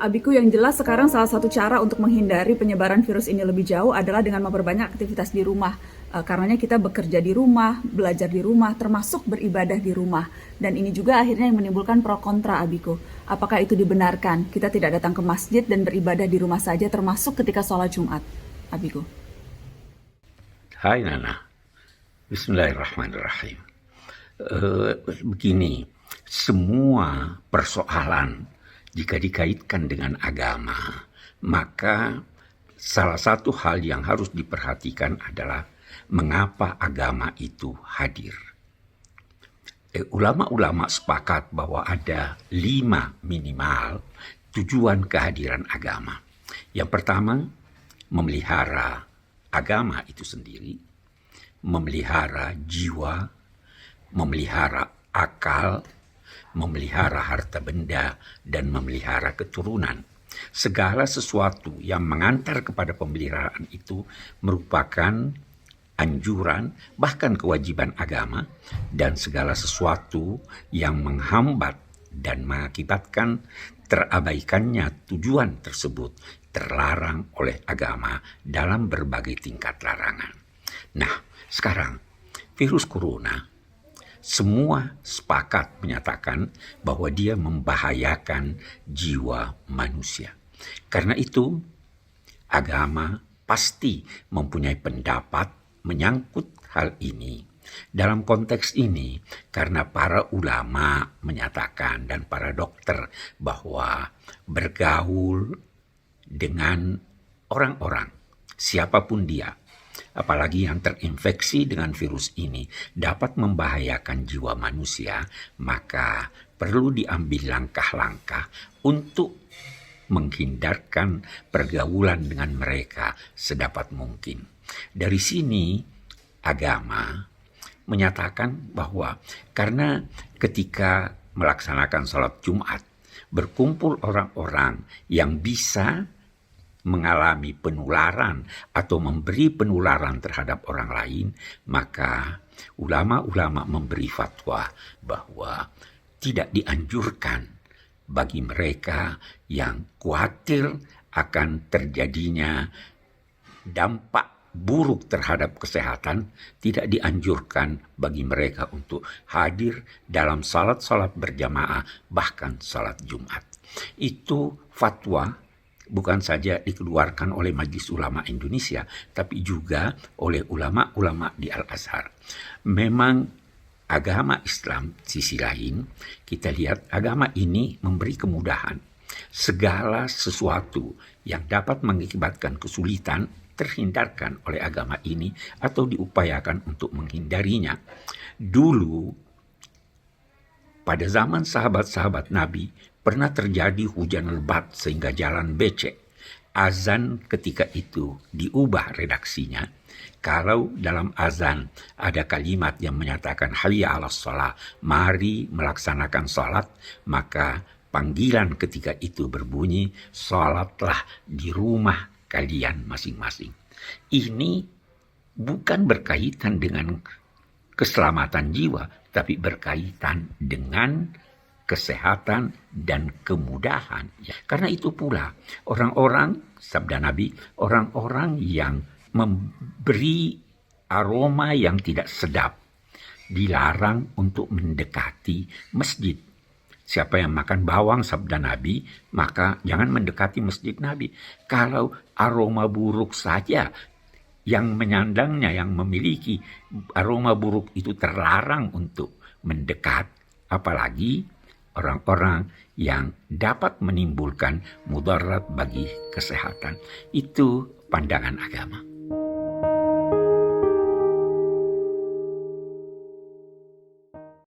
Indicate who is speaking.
Speaker 1: Abiku, yang jelas sekarang salah satu cara untuk menghindari penyebaran virus ini lebih jauh adalah dengan memperbanyak aktivitas di rumah. Karenanya kita bekerja di rumah, belajar di rumah, termasuk beribadah di rumah. Dan ini juga akhirnya yang menimbulkan pro kontra, Abiku. Apakah itu dibenarkan? Kita tidak datang ke masjid dan beribadah di rumah saja, termasuk ketika sholat Jumat, Abiku.
Speaker 2: Hai Nana, Bismillahirrahmanirrahim. Begini, semua persoalan jika dikaitkan dengan agama, maka salah satu hal yang harus diperhatikan adalah mengapa agama itu hadir. Ulama-ulama sepakat bahwa ada 5 minimal tujuan kehadiran agama. Yang pertama, memelihara agama itu sendiri, memelihara jiwa, memelihara akal, memelihara harta benda, dan memelihara keturunan. Segala sesuatu yang mengantar kepada pemeliharaan itu merupakan anjuran, bahkan kewajiban agama, dan segala sesuatu yang menghambat dan mengakibatkan terabaikannya tujuan tersebut terlarang oleh agama dalam berbagai tingkat larangan. Nah, sekarang virus corona semua sepakat menyatakan bahwa dia membahayakan jiwa manusia. Karena itu, agama pasti mempunyai pendapat menyangkut hal ini. Dalam konteks ini, karena para ulama menyatakan dan para dokter bahwa bergaul dengan orang-orang, siapapun dia, apalagi yang terinfeksi dengan virus ini dapat membahayakan jiwa manusia, maka perlu diambil langkah-langkah untuk menghindarkan pergaulan dengan mereka sedapat mungkin. Dari sini agama menyatakan bahwa karena ketika melaksanakan sholat Jumat berkumpul orang-orang yang bisa mengalami penularan atau memberi penularan terhadap orang lain, maka ulama-ulama memberi fatwa bahwa tidak dianjurkan bagi mereka yang khawatir akan terjadinya dampak buruk terhadap kesehatan, tidak dianjurkan bagi mereka untuk hadir dalam salat-salat berjamaah, bahkan salat Jumat. Itu fatwa bukan saja dikeluarkan oleh Majelis Ulama Indonesia, tapi juga oleh ulama-ulama di Al-Azhar. Memang agama Islam, sisi lain, kita lihat agama ini memberi kemudahan. Segala sesuatu yang dapat mengakibatkan kesulitan terhindarkan oleh agama ini atau diupayakan untuk menghindarinya. Dulu, pada zaman sahabat-sahabat Nabi, pernah terjadi hujan lebat sehingga jalan becek. Azan ketika itu diubah redaksinya. Kalau dalam azan ada kalimat yang menyatakan hayya 'alas shalah, mari melaksanakan salat, maka panggilan ketika itu berbunyi, salatlah di rumah kalian masing-masing. Ini bukan berkaitan dengan keselamatan jiwa, tapi berkaitan dengan kesehatan dan kemudahan. Karena itu pula orang-orang, sabda Nabi, orang-orang yang memberi aroma yang tidak sedap dilarang untuk mendekati masjid. Siapa yang makan bawang, sabda Nabi, maka jangan mendekati masjid Nabi. Kalau aroma buruk saja yang menyandangnya, yang memiliki aroma buruk itu terlarang untuk mendekat, apalagi orang-orang yang dapat menimbulkan mudarat bagi kesehatan. Itu pandangan agama.